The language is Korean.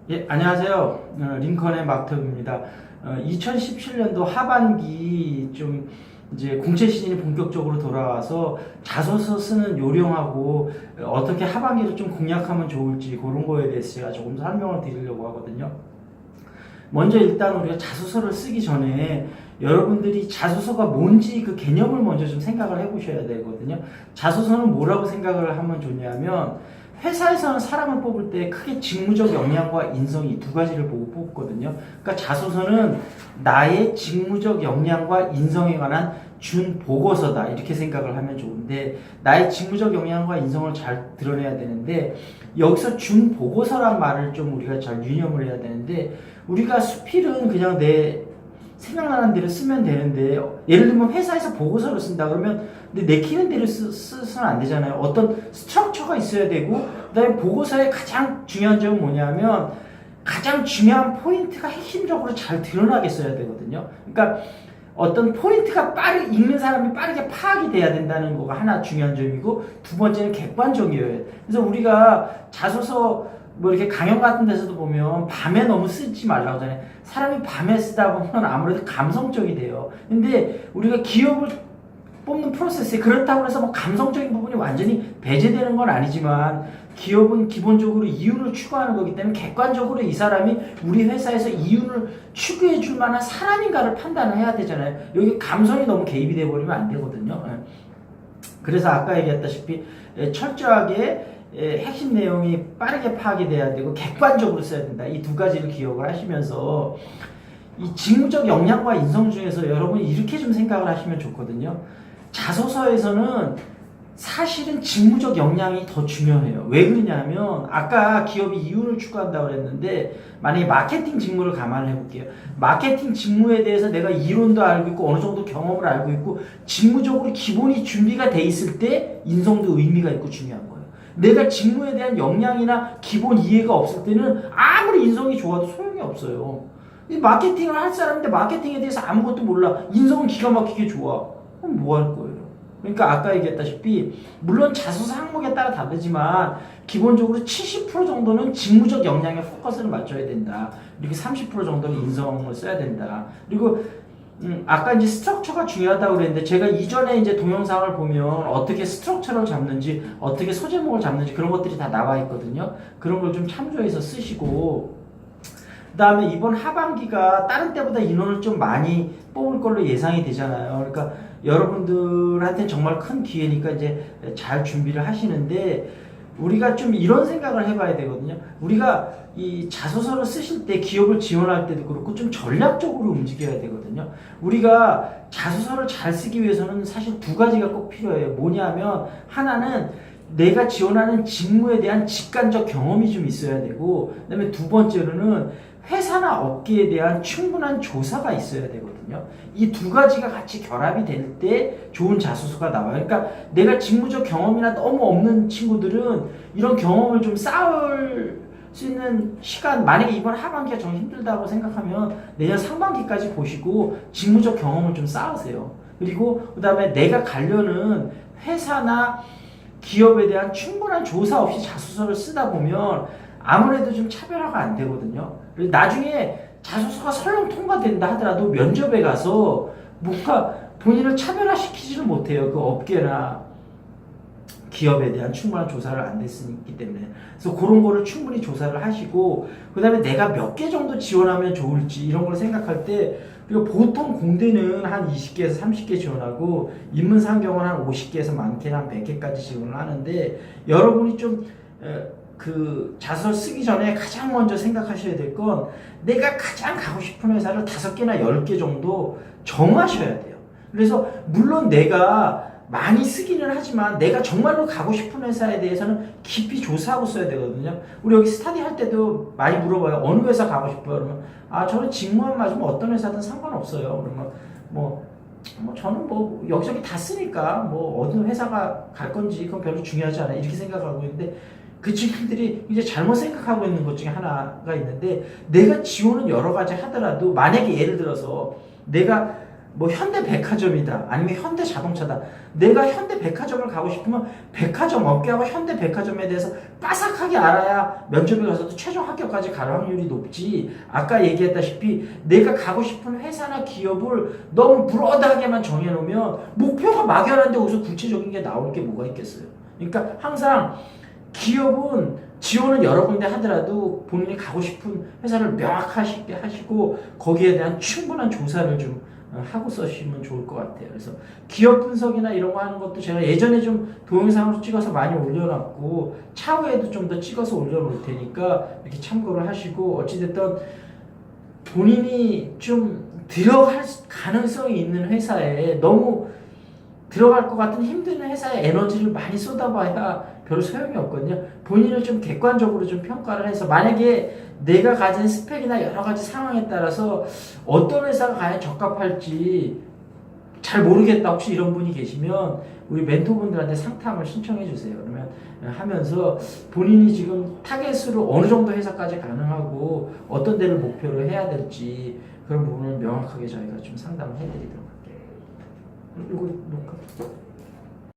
예, 안녕하세요. 링컨의 마크입니다. 2017년도 하반기 좀 이제 공채 시즌이 본격적으로 돌아와서 자소서 쓰는 요령하고 어떻게 하반기를 좀 공략하면 좋을지 그런 거에 대해서 제가 조금 설명을 드리려고 하거든요. 먼저 일단 우리가 자소서를 쓰기 전에 여러분들이 자소서가 뭔지 그 개념을 먼저 좀 생각을 해보셔야 되거든요. 자소서는 뭐라고 생각을 하면 좋냐면 회사에서는 사람을 뽑을 때 크게 직무적 역량과 인성 이 두 가지를 보고 뽑거든요. 그러니까 자소서는 나의 직무적 역량과 인성에 관한 준 보고서다 이렇게 생각을 하면 좋은데, 나의 직무적 역량과 인성을 잘 드러내야 되는데 여기서 준 보고서란 말을 좀 우리가 잘 유념을 해야 되는데, 우리가 수필은 그냥 내 생각나는 대로 쓰면 되는데, 예를 들면 회사에서 보고서를 쓴다 그러면 근데 내키는 대로 쓰면 안 되잖아요. 어떤 스트럭처가 있어야 되고, 그다음에 보고서의 가장 중요한 점은 뭐냐면 가장 중요한 포인트가 핵심적으로 잘 드러나게 써야 되거든요. 그러니까 어떤 포인트가 읽는 사람이 빠르게 파악이 돼야 된다는 거가 하나 중요한 점이고, 두 번째는 객관적이어야. 그래서 우리가 자소서 뭐 이렇게 강연 같은 데서도 보면 밤에 너무 쓰지 말라고 하잖아요. 사람이 밤에 쓰다 보면 아무래도 감성적이 돼요. 근데 우리가 기업을 뽑는 프로세스에 그렇다고 해서 뭐 감성적인 부분이 완전히 배제되는 건 아니지만, 기업은 기본적으로 이윤을 추구하는 거기 때문에 객관적으로 이 사람이 우리 회사에서 이윤을 추구해 줄 만한 사람인가를 판단을 해야 되잖아요. 여기 감성이 너무 개입이 돼 버리면 안 되거든요. 그래서 아까 얘기했다시피 철저하게 핵심 내용이 빠르게 파악이 돼야 되고 객관적으로 써야 된다. 이 두 가지를 기억을 하시면서 이 직무적 역량과 인성 중에서 여러분이 이렇게 좀 생각을 하시면 좋거든요. 자소서에서는 사실은 직무적 역량이 더 중요해요. 왜 그러냐면 아까 기업이 이윤을 추구한다고 그랬는데, 만약에 마케팅 직무를 감안을 해볼게요. 마케팅 직무에 대해서 내가 이론도 알고 있고 어느 정도 경험을 알고 있고 직무적으로 기본이 준비가 돼 있을 때 인성도 의미가 있고 중요한 거예요. 내가 직무에 대한 역량이나 기본 이해가 없을 때는 아무리 인성이 좋아도 소용이 없어요. 마케팅을 할 사람인데 마케팅에 대해서 아무것도 몰라. 인성은 기가 막히게 좋아. 그럼 뭐 할 거예요? 그러니까 아까 얘기했다시피 물론 자소서 항목에 따라 다르지만 기본적으로 70% 정도는 직무적 역량에 포커스를 맞춰야 된다. 이렇게 30% 정도는 인성을 써야 된다. 그리고 아까 이제 스트럭처가 중요하다고 그랬는데, 제가 이전에 이제 동영상을 보면 어떻게 스트럭처를 잡는지, 어떻게 소제목을 잡는지 그런 것들이 다 나와 있거든요. 그런 걸 좀 참조해서 쓰시고, 그 다음에 이번 하반기가 다른 때보다 인원을 좀 많이 뽑을 걸로 예상이 되잖아요. 그러니까 여러분들한테는 정말 큰 기회니까 이제 잘 준비를 하시는데, 우리가 좀 이런 생각을 해봐야 되거든요. 우리가 이 자소서를 쓰실 때 기업을 지원할 때도 그렇고 좀 전략적으로 움직여야 되거든요. 우리가 자소서를 잘 쓰기 위해서는 사실 두 가지가 꼭 필요해요. 뭐냐면 하나는 내가 지원하는 직무에 대한 직관적 경험이 좀 있어야 되고, 그 다음에 두 번째로는 회사나 업계에 대한 충분한 조사가 있어야 되거든요. 이 두 가지가 같이 결합이 될 때 좋은 자소서가 나와요. 그러니까 내가 직무적 경험이나 너무 없는 친구들은 이런 경험을 좀 쌓을 수 있는 시간, 만약에 이번 하반기가 좀 힘들다고 생각하면 내년 상반기까지 보시고 직무적 경험을 좀 쌓으세요. 그리고 그 다음에 내가 가려는 회사나 기업에 대한 충분한 조사 없이 자소서를 쓰다 보면 아무래도 좀 차별화가 안 되거든요. 나중에 자소서가 설령 통과된다 하더라도 면접에 가서 뭔가 본인을 차별화시키지는 못해요. 그 업계나 기업에 대한 충분한 조사를 안 됐기 때문에. 그래서 그런 거를 충분히 조사를 하시고, 그 다음에 내가 몇 개 정도 지원하면 좋을지 이런 걸 생각할 때, 그리고 보통 공대는 한 20개에서 30개 지원하고 인문산경은 한 50개에서 많게는 한 100개까지 지원을 하는데, 여러분이 좀 그 자소서 쓰기 전에 가장 먼저 생각하셔야 될 건 내가 가장 가고 싶은 회사를 5개나 10개 정도 정하셔야 돼요. 그래서 물론 내가 많이 쓰기는 하지만 내가 정말로 가고 싶은 회사에 대해서는 깊이 조사하고 써야 되거든요. 우리 여기 스터디 할 때도 많이 물어봐요. 어느 회사 가고 싶어요? 그러면 저는 직무만 맞으면 어떤 회사든 상관없어요. 그러면 뭐 저는 뭐 여기저기 다 쓰니까 뭐 어느 회사가 갈 건지 그건 별로 중요하지 않아요. 이렇게 생각하고 있는데, 그 친구들이 이제 잘못 생각하고 있는 것 중에 하나가 있는데, 내가 지원은 여러 가지 하더라도 만약에 예를 들어서 내가 뭐 현대백화점이다 아니면 현대자동차다. 내가 현대백화점을 가고 싶으면 백화점 업계하고 현대백화점에 대해서 빠삭하게 알아야 면접에 가서도 최종 합격까지 갈 확률이 높지. 아까 얘기했다시피 내가 가고 싶은 회사나 기업을 너무 브로드하게만 정해놓으면 목표가 막연한데 거기서 구체적인 게 나올 게 뭐가 있겠어요. 그러니까 항상 기업은 지원을 여러 군데 하더라도 본인이 가고 싶은 회사를 명확하게 하시고 거기에 대한 충분한 조사를 좀 하고 써주시면 좋을 것 같아요. 그래서 기업 분석이나 이런 거 하는 것도 제가 예전에 좀 동영상으로 찍어서 많이 올려놨고 차후에도 좀 더 찍어서 올려놓을 테니까 이렇게 참고를 하시고 어찌됐든 본인이 좀 들어갈 가능성이 있는 회사에 너무 들어갈 것 같은 힘든 회사에 에너지를 많이 쏟아봐야 별 소용이 없거든요. 본인을 좀 객관적으로 좀 평가를 해서 만약에 내가 가진 스펙이나 여러 가지 상황에 따라서 어떤 회사가 과연 적합할지 잘 모르겠다 혹시 이런 분이 계시면 우리 멘토분들한테 상담을 신청해 주세요. 그러면 하면서 본인이 지금 타겟으로 어느 정도 회사까지 가능하고 어떤 데를 목표로 해야 될지 그런 부분을 명확하게 저희가 좀 상담을 해드리도록 할게요. 이거 녹화.